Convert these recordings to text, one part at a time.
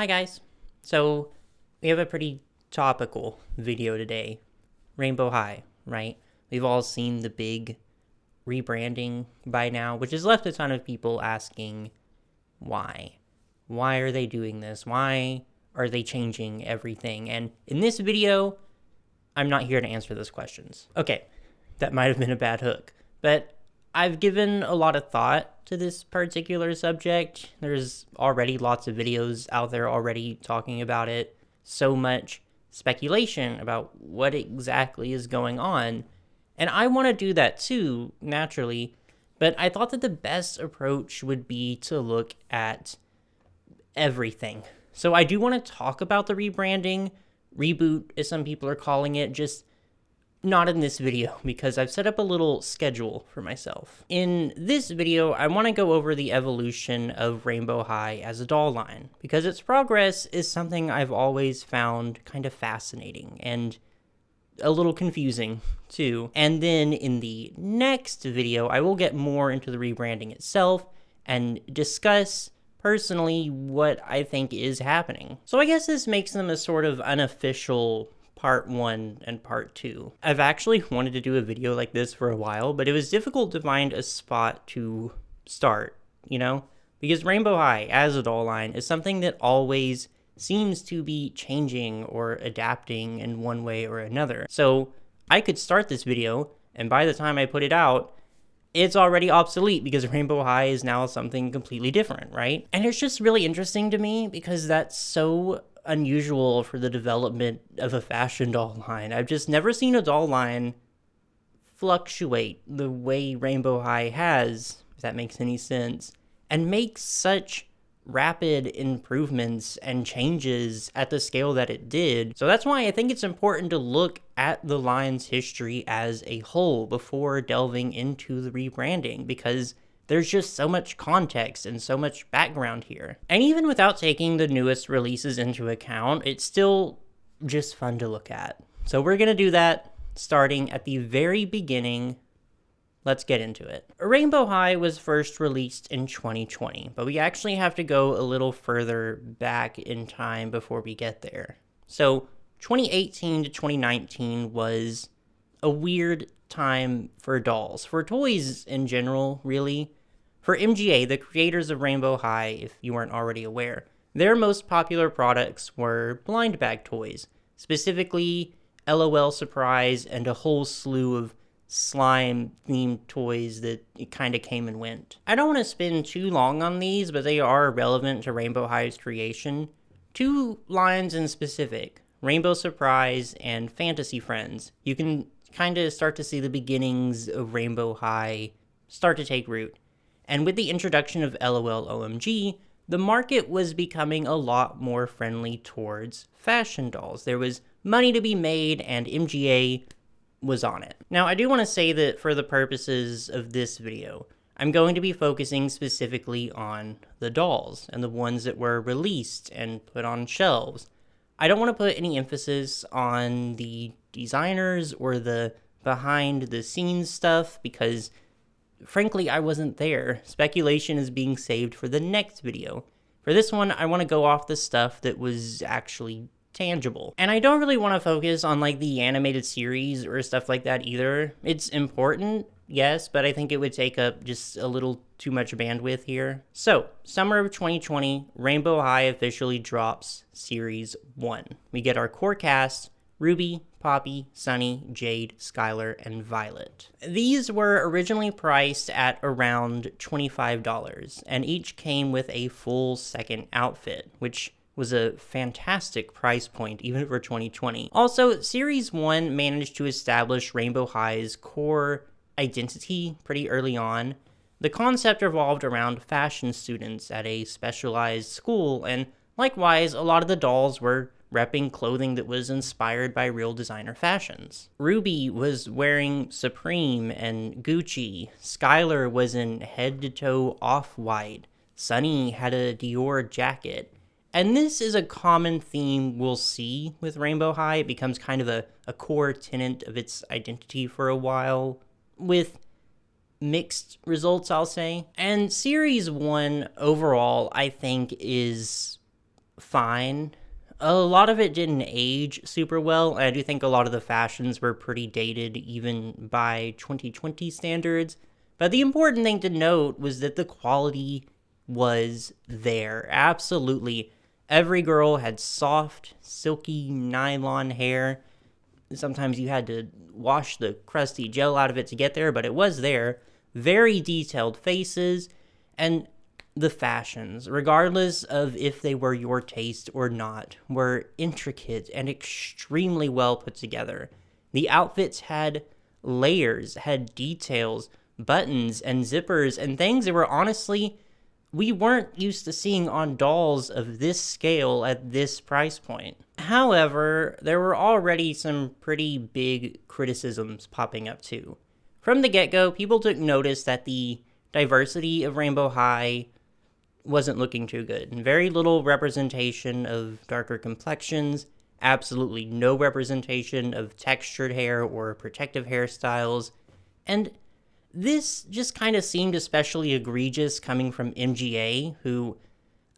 Hi guys. So we have a pretty topical video today. Rainbow High, right? We've all seen the big rebranding by now, which has left a ton of people asking why. Why are they doing this? Why are they changing everything? And in this video, I'm not here to answer those questions. Okay, that might have been a bad hook, but I've given a lot of thought to this particular subject. There's already lots of videos out there already talking about it. So much speculation about what exactly is going on. And I want to do that too, naturally. But I thought that the best approach would be to look at everything. So I do want to talk about the rebranding, reboot, as some people are calling it, just not in this video because I've set up a little schedule for myself. In this video, I want to go over the evolution of Rainbow High as a doll line because its progress is something I've always found kind of fascinating and a little confusing too. And then in the next video, I will get more into the rebranding itself and discuss personally what I think is happening. So I guess this makes them a sort of unofficial part 1 and part 2. I've actually wanted to do a video like this for a while, but it was difficult to find a spot to start, because Rainbow High as a doll line is something that always seems to be changing or adapting in one way or another. So I could start this video, and by the time I put it out, it's already obsolete because Rainbow High is now something completely different, right? And it's just really interesting to me because that's so unusual for the development of a fashion doll line. I've just never seen a doll line fluctuate the way Rainbow High has, if that makes any sense, and make such rapid improvements and changes at the scale that it did. So that's why I think it's important to look at the line's history as a whole before delving into the rebranding, because there's just so much context and so much background here. And even without taking the newest releases into account, it's still just fun to look at. So we're gonna do that starting at the very beginning. Let's get into it. Rainbow High was first released in 2020, but we actually have to go a little further back in time before we get there. So 2018 to 2019 was a weird time for dolls, for toys in general, really. For MGA, the creators of Rainbow High, if you weren't already aware, their most popular products were blind bag toys, specifically LOL Surprise and a whole slew of slime-themed toys that it kind of came and went. I don't want to spend too long on these, but they are relevant to Rainbow High's creation. Two lines in specific, Rainbow Surprise and Fantasy Friends. You can kind of start to see the beginnings of Rainbow High start to take root. And with the introduction of LOL OMG, the market was becoming a lot more friendly towards fashion dolls. There was money to be made, and MGA was on it. Now, I do want to say that for the purposes of this video, I'm going to be focusing specifically on the dolls and the ones that were released and put on shelves. I don't want to put any emphasis on the designers or the behind the scenes stuff because frankly, I wasn't there. Speculation is being saved for the next video. For this one, I want to go off the stuff that was actually tangible. And I don't really want to focus on like the animated series or stuff like that either. It's important, yes, but I think it would take up just a little too much bandwidth here. So, summer of 2020, Rainbow High officially drops Series 1. We get our core cast, Ruby, Poppy, Sunny, Jade, Skylar, and Violet. These were originally priced at around $25, and each came with a full second outfit, which was a fantastic price point even for 2020. Also, Series 1 managed to establish Rainbow High's core identity pretty early on. The concept revolved around fashion students at a specialized school, and likewise, a lot of the dolls were repping clothing that was inspired by real designer fashions. Ruby was wearing Supreme and Gucci. Skylar was in head-to-toe off-white. Sunny had a Dior jacket. And this is a common theme we'll see with Rainbow High. It becomes kind of a core tenet of its identity for a while, with mixed results, I'll say. And Series 1 overall, I think, is fine. A lot of it didn't age super well. I do think a lot of the fashions were pretty dated even by 2020 standards. But the important thing to note was that the quality was there. Absolutely. Every girl had soft, silky nylon hair. Sometimes you had to wash the crusty gel out of it to get there, but it was there. Very detailed faces, and the fashions, regardless of if they were your taste or not, were intricate and extremely well put together. The outfits had layers, had details, buttons and zippers, and things that were honestly we weren't used to seeing on dolls of this scale at this price point. However, there were already some pretty big criticisms popping up too. From the get-go, people took notice that the diversity of Rainbow High wasn't looking too good. Very little representation of darker complexions, absolutely no representation of textured hair or protective hairstyles, and this just kind of seemed especially egregious coming from MGA, who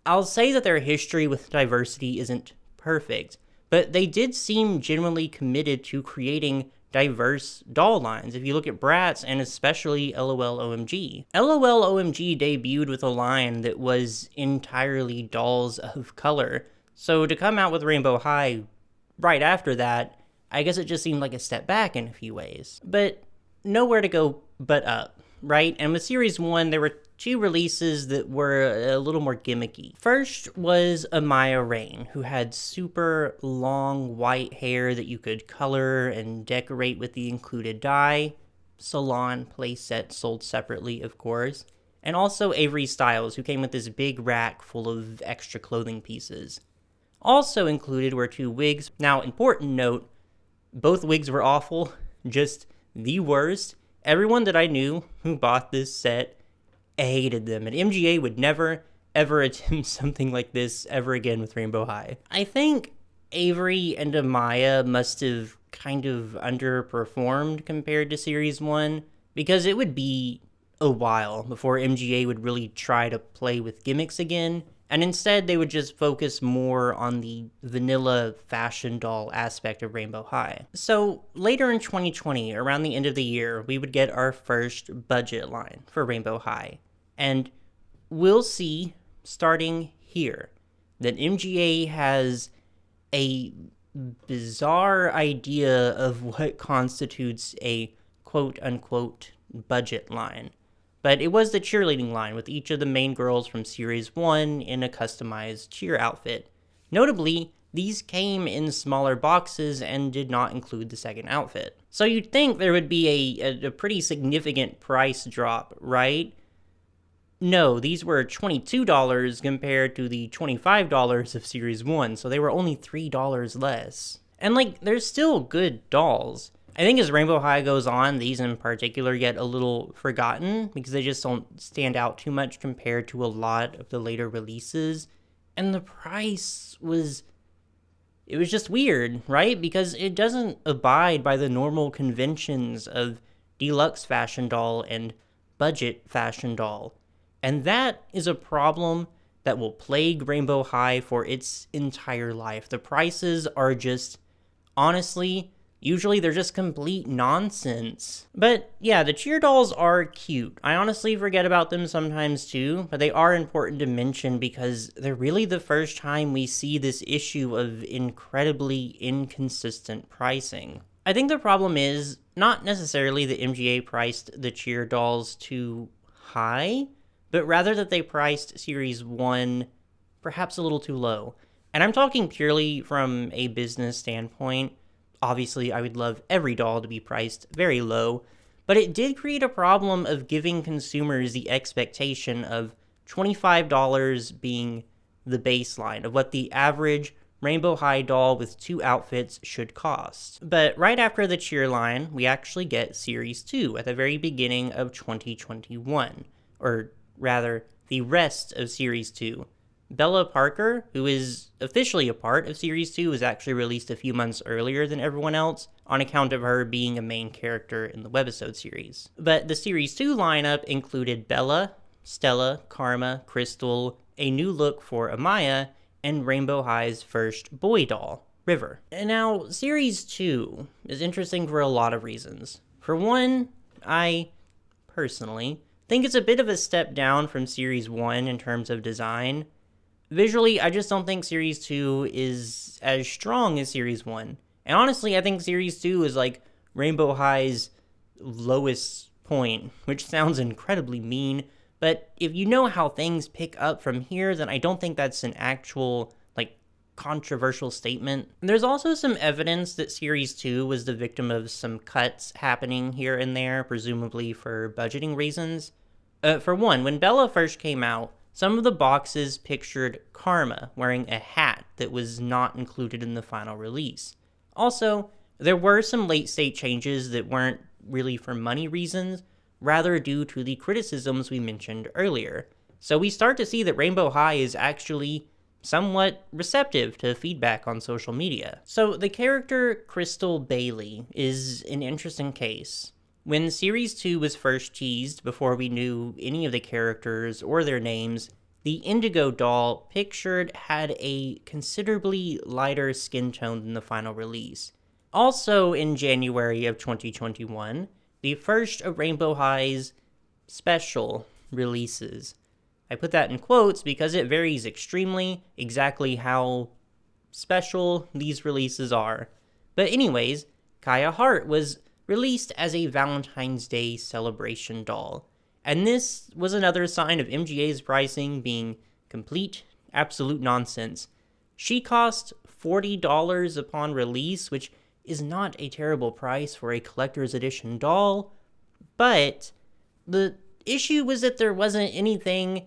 I'll say that their history with diversity isn't perfect, but they did seem genuinely committed to creating diverse doll lines. If you look at Bratz and especially LOL OMG. LOL OMG debuted with a line that was entirely dolls of color, so to come out with Rainbow High right after that, I guess it just seemed like a step back in a few ways. But nowhere to go but up, right? And with Series 1, there were two releases that were a little more gimmicky. First was Amaya Rain, who had super long white hair that you could color and decorate with the included dye. Salon playset sold separately, of course. And also Avery Styles, who came with this big rack full of extra clothing pieces. Also included were two wigs. Now, important note, both wigs were awful, just the worst. Everyone that I knew who bought this set hated them, and MGA would never, ever attempt something like this ever again with Rainbow High. I think Avery and Amaya must have kind of underperformed compared to Series 1, because it would be a while before MGA would really try to play with gimmicks again, and instead they would just focus more on the vanilla fashion doll aspect of Rainbow High. So later in 2020, around the end of the year, we would get our first budget line for Rainbow High. And we'll see, starting here, that MGA has a bizarre idea of what constitutes a quote-unquote budget line. But it was the cheerleading line, with each of the main girls from Series 1 in a customized cheer outfit. Notably, these came in smaller boxes and did not include the second outfit. So you'd think there would be a pretty significant price drop, right? No, these were $22 compared to the $25 of Series 1, so they were only $3 less. And there's still good dolls. I think as Rainbow High goes on, these in particular get a little forgotten because they just don't stand out too much compared to a lot of the later releases. And the price was just weird, right? Because it doesn't abide by the normal conventions of deluxe fashion doll and budget fashion doll. And that is a problem that will plague Rainbow High for its entire life. The prices are just, honestly, usually they're just complete nonsense. But yeah, the cheer dolls are cute. I honestly forget about them sometimes too, but they are important to mention because they're really the first time we see this issue of incredibly inconsistent pricing. I think the problem is not necessarily that MGA priced the cheer dolls too high, but rather that they priced Series 1 perhaps a little too low. And I'm talking purely from a business standpoint. Obviously, I would love every doll to be priced very low, but it did create a problem of giving consumers the expectation of $25 being the baseline of what the average Rainbow High doll with two outfits should cost. But right after the cheer line, we actually get Series 2 at the very beginning of 2021, or rather, the rest of Series 2. Bella Parker, who is officially a part of Series 2, was actually released a few months earlier than everyone else on account of her being a main character in the webisode series. But the Series 2 lineup included Bella, Stella, Karma, Crystal, a new look for Amaya, and Rainbow High's first boy doll, River. And now, Series 2 is interesting for a lot of reasons. For one, I, personally, think it's a bit of a step down from Series 1 in terms of design. Visually, I just don't think Series 2 is as strong as Series 1. And honestly, I think Series 2 is like Rainbow High's lowest point, which sounds incredibly mean, but if you know how things pick up from here, then I don't think that's an actual, controversial statement. There's also some evidence that Series 2 was the victim of some cuts happening here and there, presumably for budgeting reasons. For one, when Bella first came out, some of the boxes pictured Karma wearing a hat that was not included in the final release. Also, there were some late-state changes that weren't really for money reasons, rather due to the criticisms we mentioned earlier. So we start to see that Rainbow High is actually somewhat receptive to feedback on social media. So the character Crystal Bailey is an interesting case. When Series 2 was first teased, before we knew any of the characters or their names, the Indigo doll pictured had a considerably lighter skin tone than the final release. Also in January of 2021, the first of Rainbow High's special releases. I put that in quotes because it varies extremely exactly how special these releases are. But anyways, Kaya Hart was released as a Valentine's Day celebration doll. And this was another sign of MGA's pricing being complete, absolute nonsense. She cost $40 upon release, which is not a terrible price for a collector's edition doll, but the issue was that there wasn't anything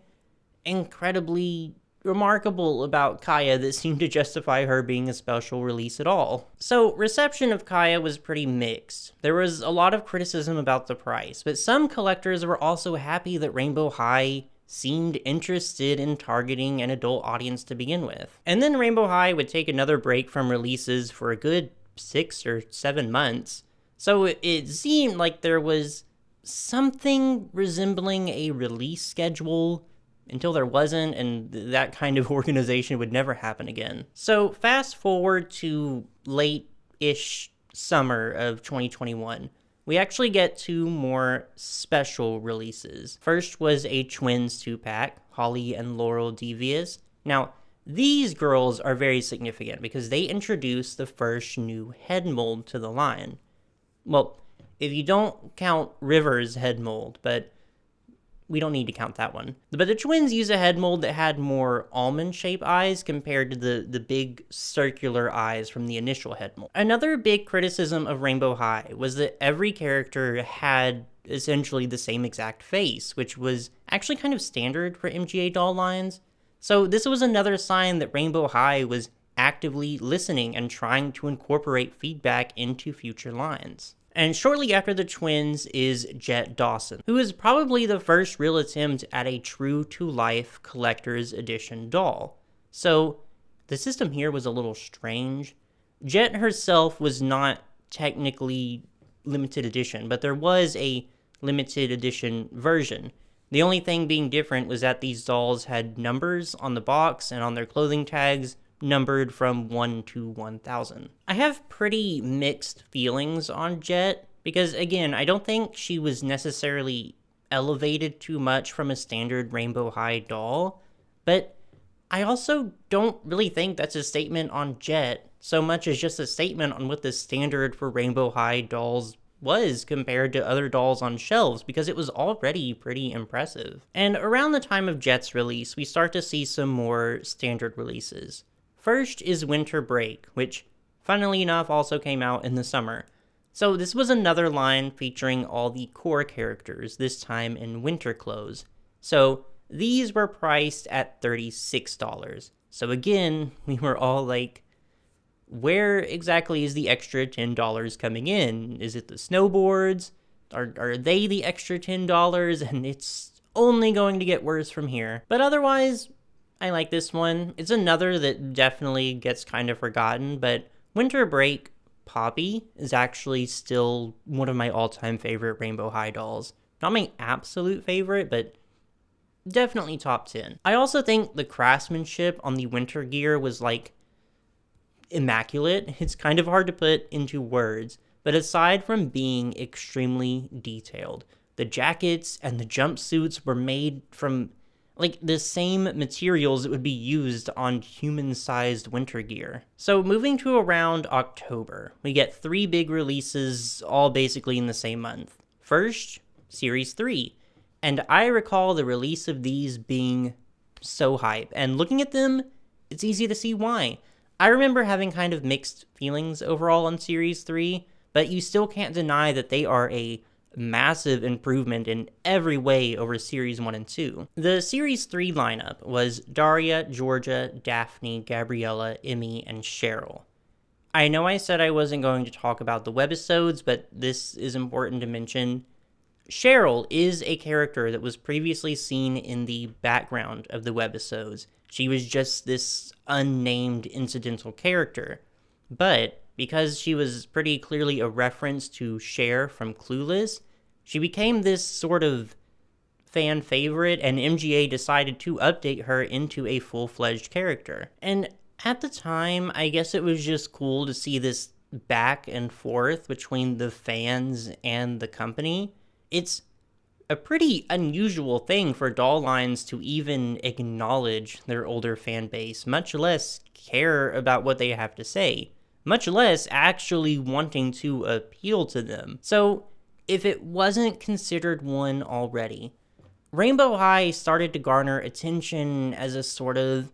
incredibly remarkable about Kaya that seemed to justify her being a special release at all. So, reception of Kaya was pretty mixed. There was a lot of criticism about the price, but some collectors were also happy that Rainbow High seemed interested in targeting an adult audience to begin with. And then Rainbow High would take another break from releases for a good 6 or 7 months. So it seemed like there was something resembling a release schedule until there wasn't, and that kind of organization would never happen again. So fast forward to late-ish summer of 2021. We actually get 2 more special releases. First was a twins 2-pack, Holly and Laurel Devious. Now, these girls are very significant because they introduced the first new head mold to the line. Well, if you don't count River's head mold, but we don't need to count that one. But the twins use a head mold that had more almond-shaped eyes compared to the big circular eyes from the initial head mold. Another big criticism of Rainbow High was that every character had essentially the same exact face, which was actually kind of standard for MGA doll lines. So this was another sign that Rainbow High was actively listening and trying to incorporate feedback into future lines. And shortly after the twins is Jet Dawson, who is probably the first real attempt at a true-to-life collector's edition doll. So the system here was a little strange. Jet herself was not technically limited edition, but there was a limited edition version. The only thing being different was that these dolls had numbers on the box and on their clothing tags, numbered from 1 to 1000. I have pretty mixed feelings on Jet, because again, I don't think she was necessarily elevated too much from a standard Rainbow High doll, but I also don't really think that's a statement on Jet, so much as just a statement on what the standard for Rainbow High dolls was compared to other dolls on shelves, because it was already pretty impressive. And around the time of Jet's release, we start to see some more standard releases. First is Winter Break, which, funnily enough, also came out in the summer. So this was another line featuring all the core characters, this time in winter clothes. So these were priced at $36. So again, we were all like, where exactly is the extra $10 coming in? Is it the snowboards? Are they the extra $10? And it's only going to get worse from here. But otherwise, I like this one. It's another that definitely gets kind of forgotten, but Winter Break Poppy is actually still one of my all-time favorite Rainbow High dolls. Not my absolute favorite, but definitely top 10. I also think the craftsmanship on the winter gear was like immaculate. It's kind of hard to put into words, but aside from being extremely detailed, the jackets and the jumpsuits were made from like the same materials that would be used on human-sized winter gear. So moving to around October, we get 3 big releases all basically in the same month. First, Series 3. And I recall the release of these being so hype, and looking at them, it's easy to see why. I remember having kind of mixed feelings overall on Series 3, but you still can't deny that they are a massive improvement in every way over Series 1 and 2. The Series 3 lineup was Daria, Georgia, Daphne, Gabriella, Emmy, and Cheryl. I know I said I wasn't going to talk about the webisodes, but this is important to mention. Cheryl is a character that was previously seen in the background of the webisodes. She was just this unnamed incidental character. But because she was pretty clearly a reference to Cher from Clueless, she became this sort of fan favorite, and MGA decided to update her into a full-fledged character. And at the time, I guess it was just cool to see this back and forth between the fans and the company. It's a pretty unusual thing for doll lines to even acknowledge their older fan base, much less care about what they have to say, much less actually wanting to appeal to them. So, if it wasn't considered one already, Rainbow High started to garner attention as a sort of,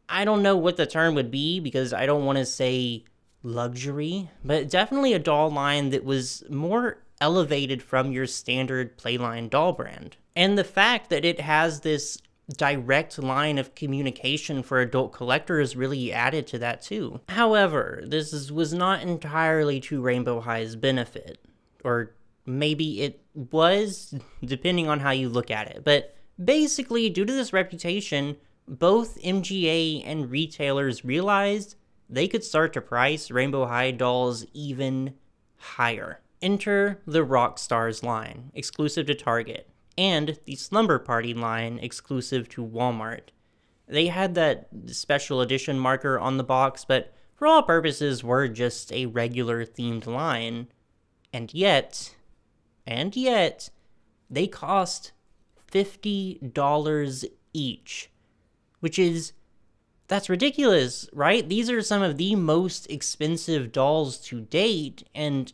I don't know what the term would be because I don't want to say luxury, but definitely a doll line that was more elevated from your standard Playline doll brand. And the fact that it has this direct line of communication for adult collectors really added to that too. However, this was not entirely to Rainbow High's benefit, or maybe it was, depending on how you look at it. But basically, due to this reputation, both MGA and retailers realized they could start to price Rainbow High dolls even higher. Enter the Rockstars line, exclusive to Target, and the Slumber Party line, exclusive to Walmart. They had that special edition marker on the box, but for all purposes were just a regular themed line. And yet, they cost $50 each, that's ridiculous, right? These are some of the most expensive dolls to date, and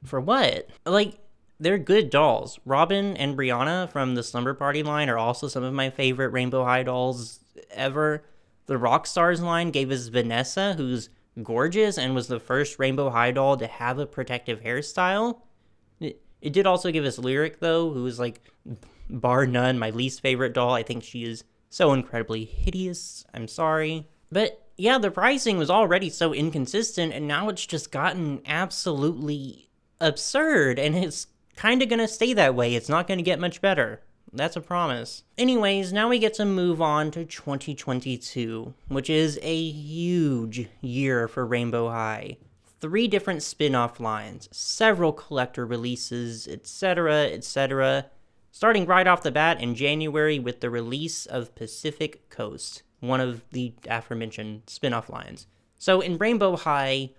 for what? Like, they're good dolls. Robin and Brianna from the Slumber Party line are also some of my favorite Rainbow High dolls ever. The Rockstars line gave us Vanessa, who's gorgeous and was the first Rainbow High doll to have a protective hairstyle. It did also give us Lyric, though, who is, like, bar none, my least favorite doll. I think she is so incredibly hideous. I'm sorry. But yeah, the pricing was already so inconsistent, and now it's just gotten absolutely absurd, and it's kind of gonna stay that way. It's not gonna get much better. That's a promise. Anyways, now we get to move on to 2022, which is a huge year for Rainbow High. 3 different spin-off lines, several collector releases, etc., etc., starting right off the bat in January with the release of Pacific Coast, one of the aforementioned spin-off lines. So in Rainbow High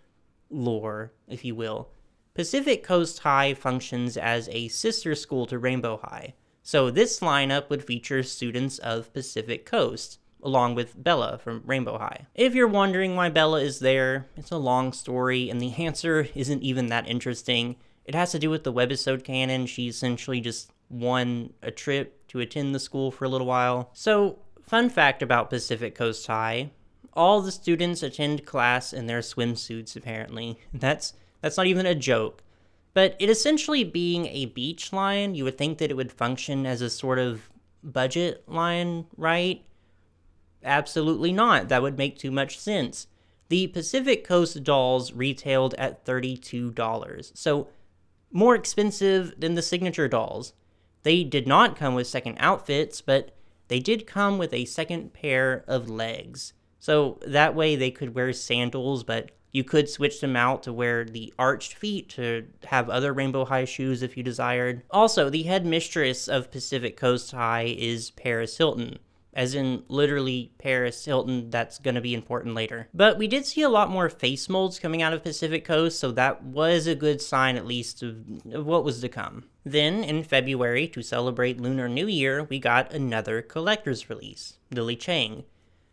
lore, if you will, Pacific Coast High functions as a sister school to Rainbow High. So this lineup would feature students of Pacific Coast, along with Bella from Rainbow High. If you're wondering why Bella is there, it's a long story, and the answer isn't even that interesting. It has to do with the webisode canon. She essentially just won a trip to attend the school for a little while. So, fun fact about Pacific Coast High, all the students attend class in their swimsuits, apparently. That's not even a joke. But it essentially being a beach line, you would think that it would function as a sort of budget line, right? Absolutely not. That would make too much sense. The Pacific Coast dolls retailed at $32, so more expensive than the signature dolls. They did not come with second outfits, but they did come with a second pair of legs. So that way they could wear sandals, but You could switch them out to wear the arched feet to have other Rainbow High shoes if you desired. Also, the head mistress of Pacific Coast High is Paris Hilton, as in literally Paris Hilton. That's going to be important later. But we did see a lot more face molds coming out of Pacific Coast, so that was a good sign at least of what was to come. Then, in February, to celebrate Lunar New Year, we got another collector's release, Lily Chang.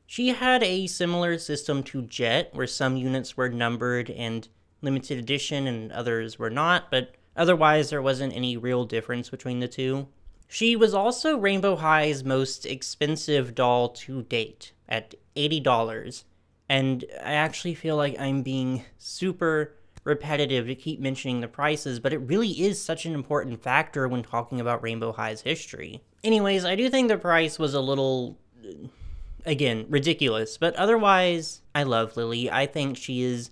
She had a similar system to Jet, where some units were numbered and limited edition and others were not, but otherwise there wasn't any real difference between the two. She was also Rainbow High's most expensive doll to date, at $80, and I actually feel like I'm being super repetitive to keep mentioning the prices, but it really is such an important factor when talking about Rainbow High's history. Anyways, I do think the price was a little, again, ridiculous, but otherwise, I love Lily. I think she is,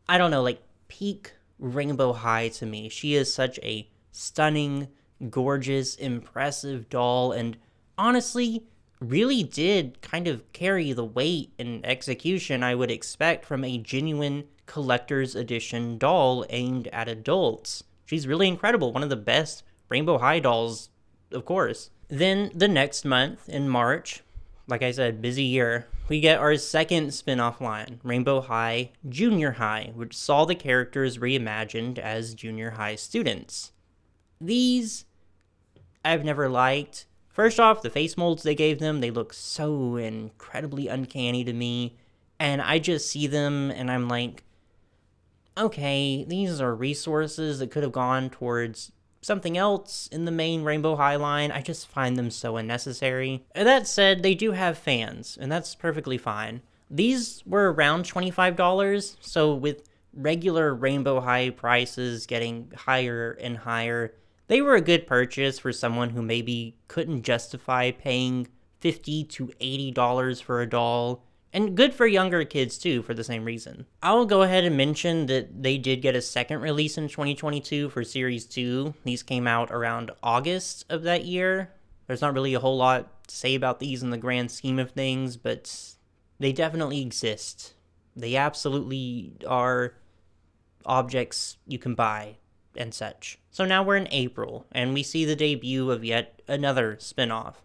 I don't know, like peak Rainbow High to me. She is such a stunning, gorgeous, impressive doll, and honestly, really did kind of carry the weight and execution I would expect from a genuine collector's edition doll aimed at adults. She's really incredible, one of the best Rainbow High dolls, of course. Then the next month, in March, like I said, busy year, we get our second spin-off line, Rainbow High Junior High, which saw the characters reimagined as junior high students. These, I've never liked. First off, the face molds they gave them, they look so incredibly uncanny to me, and I just see them and I'm like, okay, these are resources that could have gone towards something else in the main Rainbow High line. I just find them so unnecessary. That said, they do have fans, and that's perfectly fine. These were around $25, so with regular Rainbow High prices getting higher and higher, they were a good purchase for someone who maybe couldn't justify paying $50 to $80 for a doll. And good for younger kids, too, for the same reason. I'll go ahead and mention that they did get a second release in 2022 for Series 2. These came out around August of that year. There's not really a whole lot to say about these in the grand scheme of things, but they definitely exist. They absolutely are objects you can buy and such. So now we're in April, and we see the debut of yet another spin-off.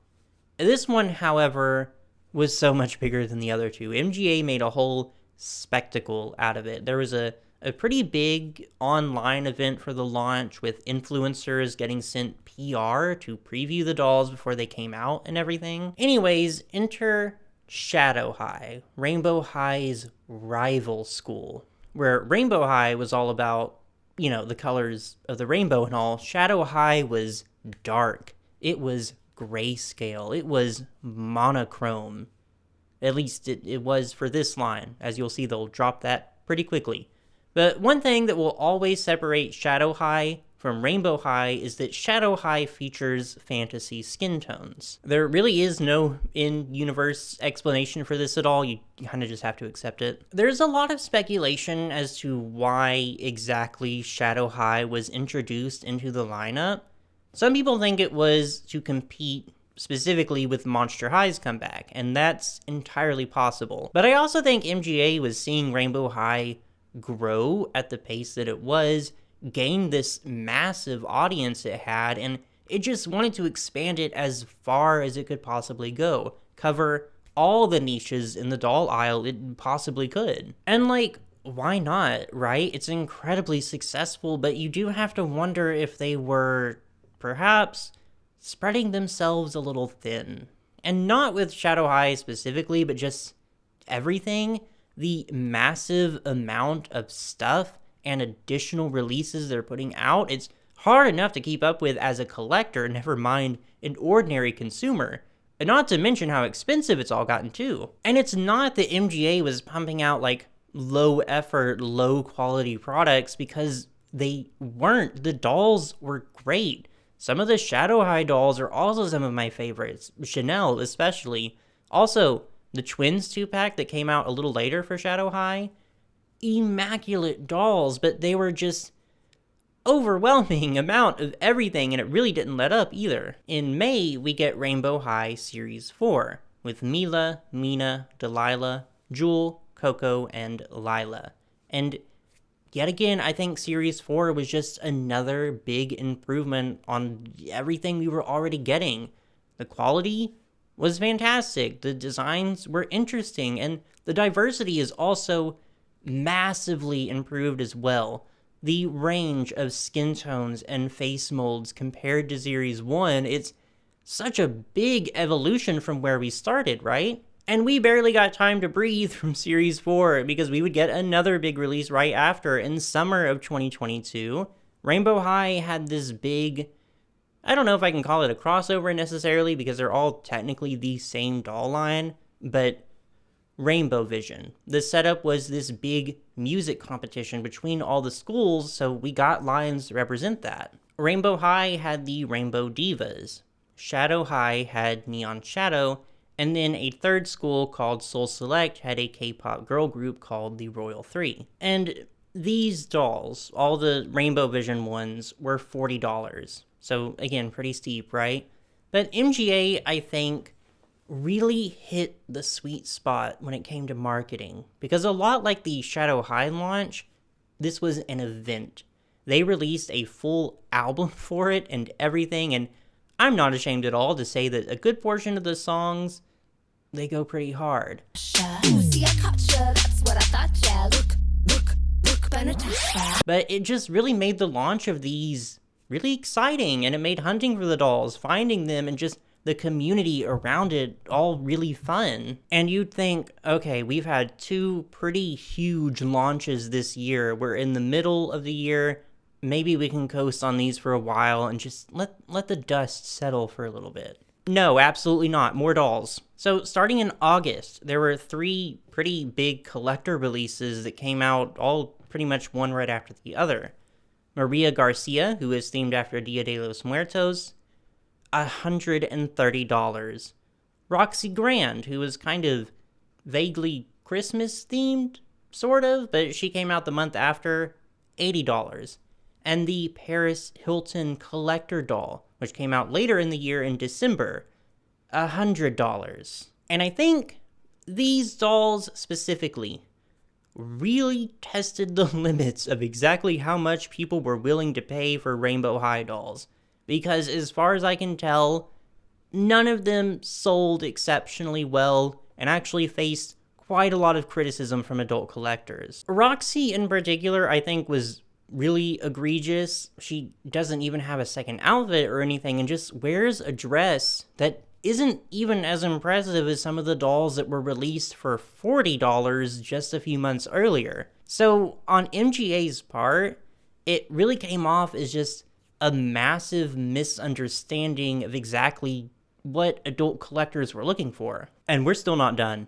This one, however, was so much bigger than the other two. MGA made a whole spectacle out of it. There was a pretty big online event for the launch with influencers getting sent PR to preview the dolls before they came out and everything. Anyways, enter Shadow High, Rainbow High's rival school, where Rainbow High was all about, you know, the colors of the rainbow and all. Shadow High was dark. It was grayscale. It was monochrome. At least it was for this line. As you'll see, they'll drop that pretty quickly. But one thing that will always separate Shadow High from Rainbow High is that Shadow High features fantasy skin tones. There really is no in-universe explanation for this at all. You kind of just have to accept it. There's a lot of speculation as to why exactly Shadow High was introduced into the lineup. Some people think it was to compete specifically with Monster High's comeback, and that's entirely possible. But I also think MGA was seeing Rainbow High grow at the pace that it was, gain this massive audience it had, and it just wanted to expand it as far as it could possibly go, cover all the niches in the doll aisle it possibly could. And like, why not, right? It's incredibly successful, but you do have to wonder if they were perhaps spreading themselves a little thin. And not with Shadow High specifically, but just everything. The massive amount of stuff and additional releases they're putting out, it's hard enough to keep up with as a collector, never mind an ordinary consumer. And not to mention how expensive it's all gotten too. And it's not that MGA was pumping out like low effort, low quality products, because they weren't. The dolls were great. Some of the Shadow High dolls are also some of my favorites, Chanel especially. Also, the Twins 2-pack that came out a little later for Shadow High, immaculate dolls, but they were just overwhelming amount of everything, and it really didn't let up either. In May, we get Rainbow High Series 4, with Mila, Mina, Delilah, Jewel, Coco, and Lila. And yet again, I think Series 4 was just another big improvement on everything we were already getting. The quality was fantastic, the designs were interesting, and the diversity is also massively improved as well. The range of skin tones and face molds compared to Series 1, it's such a big evolution from where we started, right? And we barely got time to breathe from Series 4 because we would get another big release right after in summer of 2022. Rainbow High had this big, I don't know if I can call it a crossover necessarily because they're all technically the same doll line, but Rainbow Vision. The setup was this big music competition between all the schools, so we got lines to represent that. Rainbow High had the Rainbow Divas. Shadow High had Neon Shadow, and then a third school called Soul Select had a K-pop girl group called the Royal Three. And these dolls, all the Rainbow Vision ones, were $40. So again, pretty steep, right? But MGA, I think, really hit the sweet spot when it came to marketing. Because a lot like the Shadow High launch, this was an event. They released a full album for it and everything, and I'm not ashamed at all to say that a good portion of the songs, they go pretty hard. But it just really made the launch of these really exciting, and it made hunting for the dolls, finding them, and just the community around it all really fun. And you'd think, okay, we've had two pretty huge launches this year. We're in the middle of the year. Maybe we can coast on these for a while and just let the dust settle for a little bit. No, absolutely not. More dolls. So starting in August, there were 3 pretty big collector releases that came out all pretty much one right after the other. Maria Garcia, who is themed after Dia de los Muertos, $130. Roxy Grand, who was kind of vaguely Christmas themed, sort of, but she came out the month after, $80. And the Paris Hilton collector doll, which came out later in the year in December, $100. And I think these dolls specifically really tested the limits of exactly how much people were willing to pay for Rainbow High dolls. Because as far as I can tell, none of them sold exceptionally well and actually faced quite a lot of criticism from adult collectors. Roxy in particular, I think, was really egregious. She doesn't even have a second outfit or anything and just wears a dress that isn't even as impressive as some of the dolls that were released for $40 just a few months earlier. So on MGA's part, it really came off as just a massive misunderstanding of exactly what adult collectors were looking for. And we're still not done.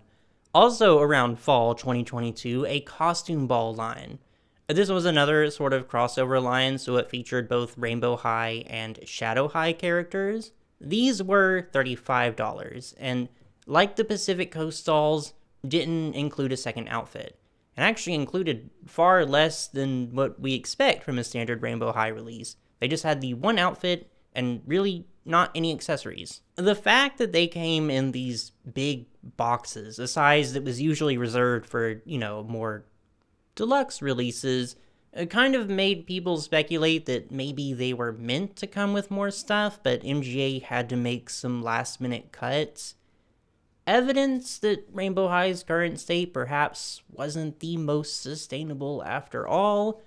Also around fall 2022, a costume ball line. This was another sort of crossover line, so it featured both Rainbow High and Shadow High characters. These were $35, and like the Pacific Coast dolls, didn't include a second outfit, and actually included far less than what we expect from a standard Rainbow High release. They just had the one outfit and really not any accessories. The fact that they came in these big boxes, a size that was usually reserved for, more deluxe releases, kind of made people speculate that maybe they were meant to come with more stuff, but MGA had to make some last-minute cuts. Evidence that Rainbow High's current state perhaps wasn't the most sustainable after all.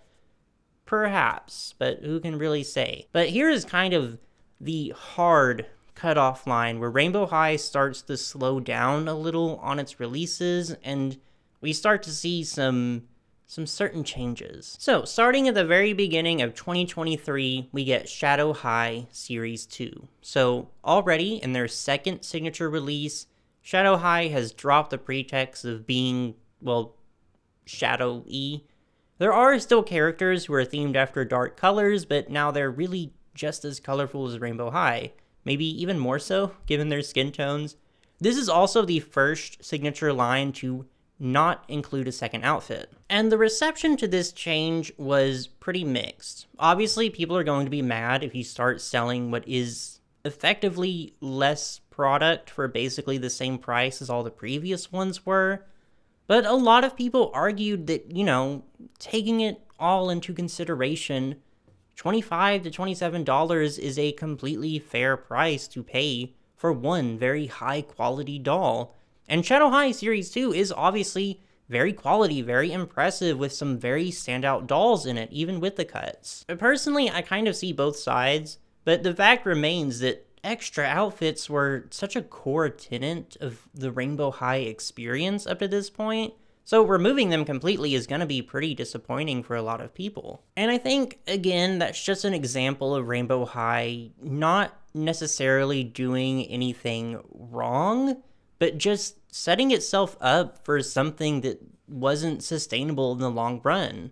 Perhaps, but who can really say? But here is kind of the hard cutoff line where Rainbow High starts to slow down a little on its releases, and we start to see some certain changes. So, starting at the very beginning of 2023, we get Shadow High Series 2. So, already in their second signature release, Shadow High has dropped the pretext of being, shadow-y. There are still characters who are themed after dark colors, but now they're really just as colorful as Rainbow High. Maybe even more so, given their skin tones. This is also the first signature line to not include a second outfit. And the reception to this change was pretty mixed. Obviously, people are going to be mad if you start selling what is effectively less product for basically the same price as all the previous ones were. But a lot of people argued that, taking it all into consideration, $25 to $27 is a completely fair price to pay for one very high quality doll. And Shadow High Series 2 is obviously very quality, very impressive, with some very standout dolls in it, even with the cuts. Personally, I kind of see both sides, but the fact remains that extra outfits were such a core tenet of the Rainbow High experience up to this point, so removing them completely is going to be pretty disappointing for a lot of people. And I think, again, that's just an example of Rainbow High not necessarily doing anything wrong, but just setting itself up for something that wasn't sustainable in the long run.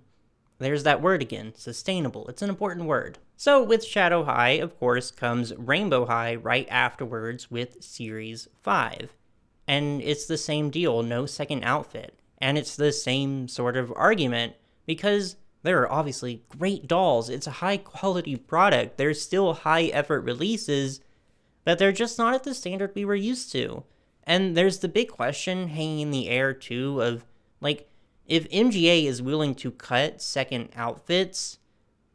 There's that word again, sustainable. It's an important word. So with Shadow High, of course, comes Rainbow High right afterwards with Series 5. And it's the same deal, no second outfit. And it's the same sort of argument, because there are obviously great dolls. It's a high quality product. There's still high effort releases, but they're just not at the standard we were used to. And there's the big question hanging in the air too of, like, if MGA is willing to cut second outfits,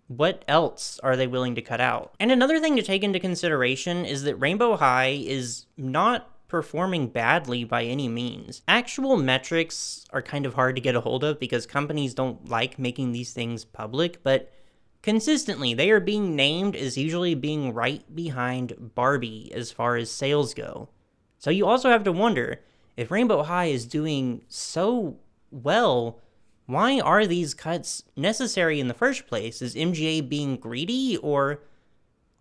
what else are they willing to cut out? And another thing to take into consideration is that Rainbow High is not performing badly by any means. Actual metrics are kind of hard to get a hold of because companies don't like making these things public, but consistently they are being named as usually being right behind Barbie as far as sales go. So you also have to wonder, if Rainbow High is doing so well, why are these cuts necessary in the first place? Is MGA being greedy, or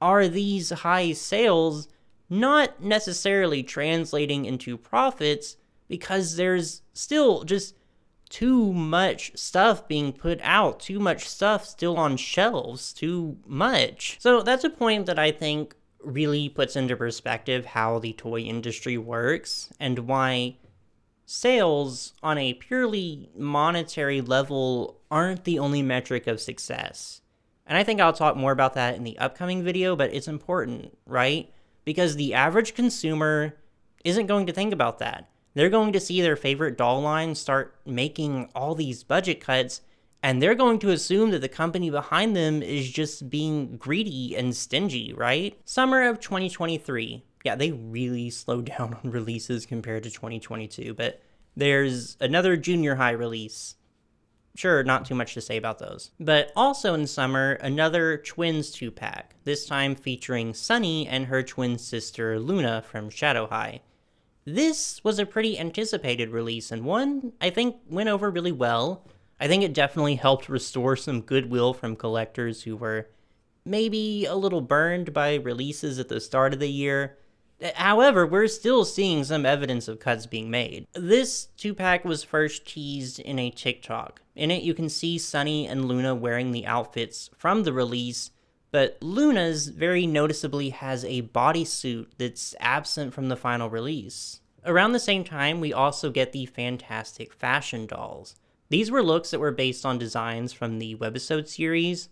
are these high sales not necessarily translating into profits because there's still just too much stuff being put out, too much stuff still on shelves, too much? So that's a point that I think really puts into perspective how the toy industry works and why sales on a purely monetary level aren't the only metric of success. And I think I'll talk more about that in the upcoming video, but it's important, right? Because the average consumer isn't going to think about that. They're going to see their favorite doll line start making all these budget cuts, and they're going to assume that the company behind them is just being greedy and stingy, right? Summer of 2023. Yeah, they really slowed down on releases compared to 2022, but there's another junior high release. Sure, not too much to say about those. But also in summer, another Twins 2-pack, this time featuring Sunny and her twin sister Luna from Shadow High. This was a pretty anticipated release, and one I think went over really well. I think it definitely helped restore some goodwill from collectors who were maybe a little burned by releases at the start of the year. However, we're still seeing some evidence of cuts being made. This 2-pack was first teased in a TikTok. In it, you can see Sunny and Luna wearing the outfits from the release, but Luna's very noticeably has a bodysuit that's absent from the final release. Around the same time, we also get the Fantastic Fashion dolls. These were looks that were based on designs from the webisode series,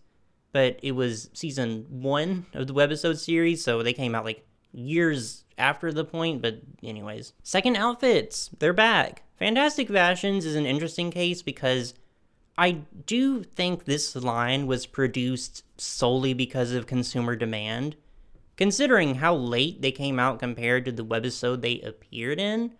but it was season 1 of the webisode series, so they came out like years after the point, but anyways. Second outfits, they're back. Fantastic Fashions is an interesting case because I do think this line was produced solely because of consumer demand. Considering how late they came out compared to the webisode they appeared in,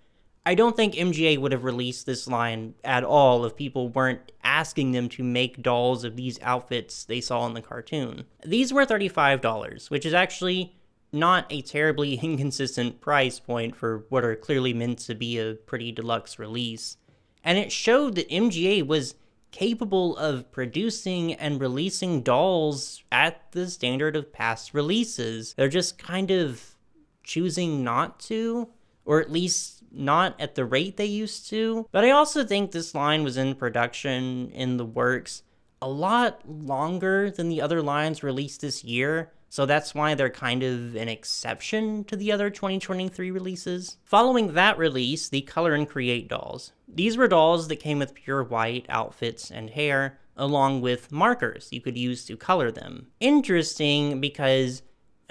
I don't think MGA would have released this line at all if people weren't asking them to make dolls of these outfits they saw in the cartoon. These were $35, which is actually not a terribly inconsistent price point for what are clearly meant to be a pretty deluxe release. And it showed that MGA was capable of producing and releasing dolls at the standard of past releases. They're just kind of choosing not to, or at least not at the rate they used to. But I also think this line was in production, in the works, a lot longer than the other lines released this year. So that's why they're kind of an exception to the other 2023 releases. Following that release, the Color and Create dolls. These were dolls that came with pure white outfits and hair, along with markers you could use to color them. Interesting because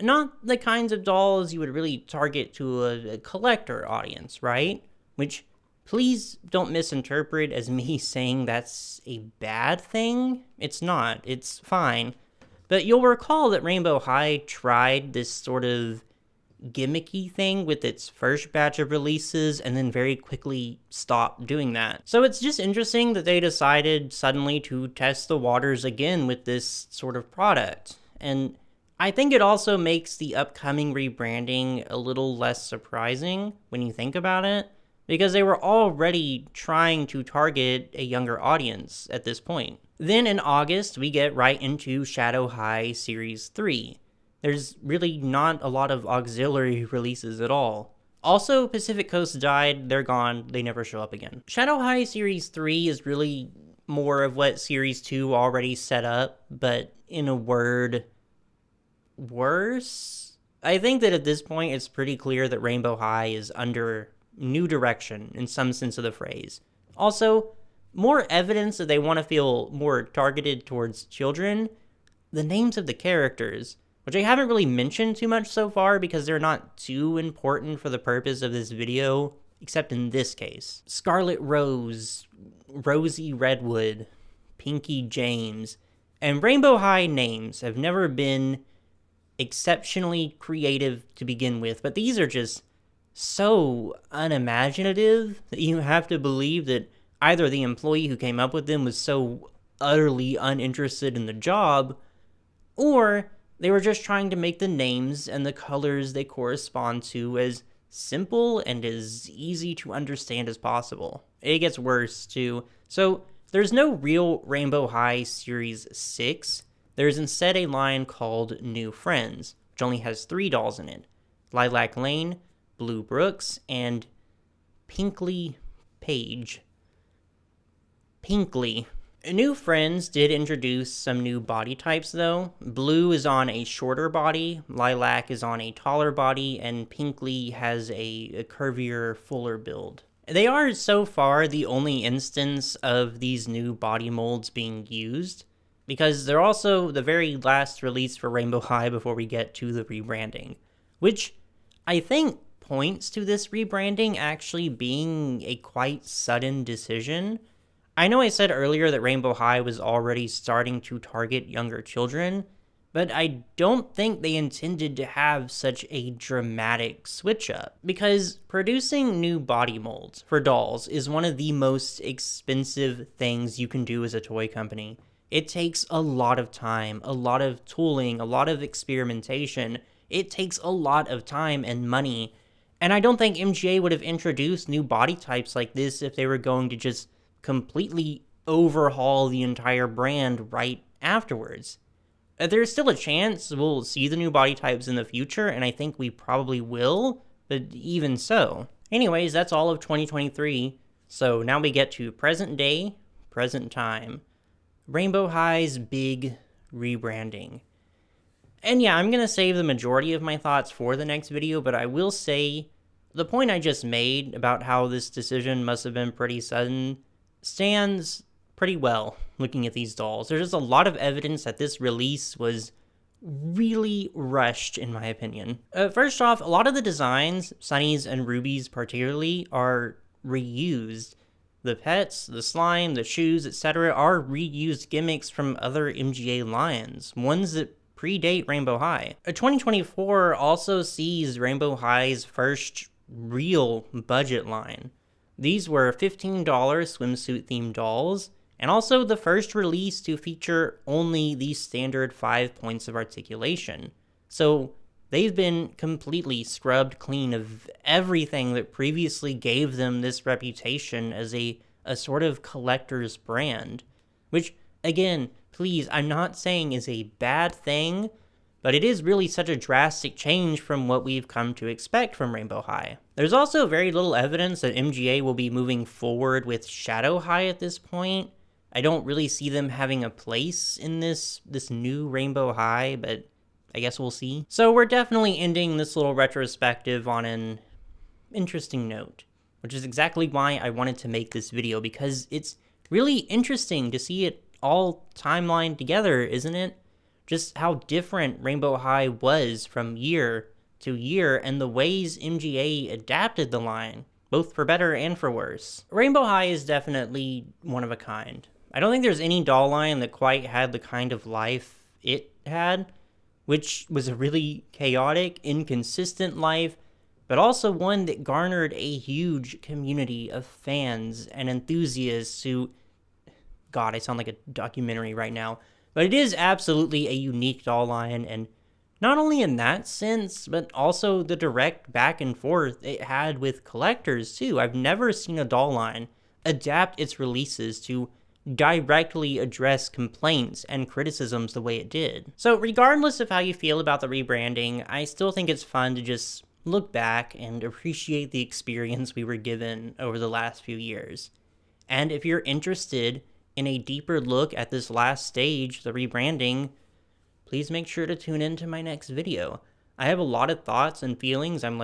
not the kinds of dolls you would really target to a collector audience, right? Which Please don't misinterpret as me saying that's a bad thing. It's not. It's fine. But you'll recall that Rainbow High tried this sort of gimmicky thing with its first batch of releases and then very quickly stopped doing that. So it's just interesting that they decided suddenly to test the waters again with this sort of product. And I think it also makes the upcoming rebranding a little less surprising when you think about it, because they were already trying to target a younger audience at this point. Then in August, we get right into Shadow High Series 3. There's really not a lot of auxiliary releases at all. Also, Pacific Coast died, they're gone, they never show up again. Shadow High Series 3 is really more of what Series 2 already set up, but in a word, worse? I think that at this point it's pretty clear that Rainbow High is under new direction in some sense of the phrase. Also, more evidence that they want to feel more targeted towards children. The names of the characters, which I haven't really mentioned too much so far because they're not too important for the purpose of this video, except in this case. Scarlet Rose, Rosie Redwood, Pinky James, and Rainbow High names have never been exceptionally creative to begin with, but these are just so unimaginative that you have to believe that either the employee who came up with them was so utterly uninterested in the job, or they were just trying to make the names and the colors they correspond to as simple and as easy to understand as possible. It gets worse, too. So, there's no real Rainbow High Series 6. There's instead a line called New Friends, which only has 3 dolls in it. Lilac Lane, Blue Brooks, and Pinkley Page. Pinkley. New Friends did introduce some new body types, though. Blue is on a shorter body, Lilac is on a taller body, and Pinkley has a curvier, fuller build. They are, so far, the only instance of these new body molds being used, because they're also the very last release for Rainbow High before we get to the rebranding, which I think points to this rebranding actually being a quite sudden decision. I know I said earlier that Rainbow High was already starting to target younger children, but I don't think they intended to have such a dramatic switch up, because producing new body molds for dolls is one of the most expensive things you can do as a toy company. It takes a lot of time, a lot of tooling, a lot of experimentation. It takes a lot of time and money, and I don't think MGA would have introduced new body types like this if they were going to just completely overhaul the entire brand right afterwards. There's still a chance we'll see the new body types in the future, and I think we probably will, but even so. Anyways, that's all of 2023, so now we get to present day, present time. Rainbow High's big rebranding. And yeah, I'm going to save the majority of my thoughts for the next video, but I will say the point I just made about how this decision must have been pretty sudden stands pretty well looking at these dolls. There's just a lot of evidence that this release was really rushed, in my opinion. First off, a lot of the designs, Sunny's and Ruby's particularly, are reused. The pets, the slime, the shoes, etc. are reused gimmicks from other MGA lines, ones that predate Rainbow High. 2024 also sees Rainbow High's first real budget line. These were $15 swimsuit-themed dolls, and also the first release to feature only the standard 5 points of articulation. So they've been completely scrubbed clean of everything that previously gave them this reputation as a sort of collector's brand, which, again, please, I'm not saying is a bad thing, but it is really such a drastic change from what we've come to expect from Rainbow High. There's also very little evidence that MGA will be moving forward with Shadow High at this point. I don't really see them having a place in this new Rainbow High, but I guess we'll see. So we're definitely ending this little retrospective on an interesting note, which is exactly why I wanted to make this video, because it's really interesting to see it all timelined together, isn't it? Just how different Rainbow High was from year to year, and the ways MGA adapted the line both for better and for worse. Rainbow High is definitely one of a kind. I don't think there's any doll line that quite had the kind of life it had, which was a really chaotic, inconsistent life, but also one that garnered a huge community of fans and enthusiasts who... God, I sound like a documentary right now. But it is absolutely a unique doll line, and not only in that sense, but also the direct back and forth it had with collectors, too. I've never seen a doll line adapt its releases to directly address complaints and criticisms the way it did. So regardless of how you feel about the rebranding, I still think it's fun to just look back and appreciate the experience we were given over the last few years. And if you're interested in a deeper look at this last stage, the rebranding, please make sure to tune into my next video. I have a lot of thoughts and feelings I'm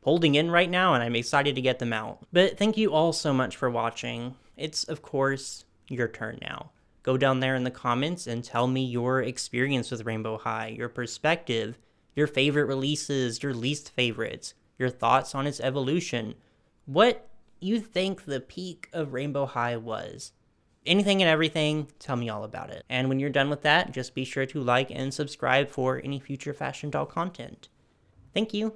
holding in right now, and I'm excited to get them out. But thank you all so much for watching. It's, of course, your turn now. Go down there in the comments and tell me your experience with Rainbow High, your perspective, your favorite releases, your least favorites, your thoughts on its evolution, what you think the peak of Rainbow High was. Anything and everything, tell me all about it. And when you're done with that, just be sure to like and subscribe for any future fashion doll content. Thank you.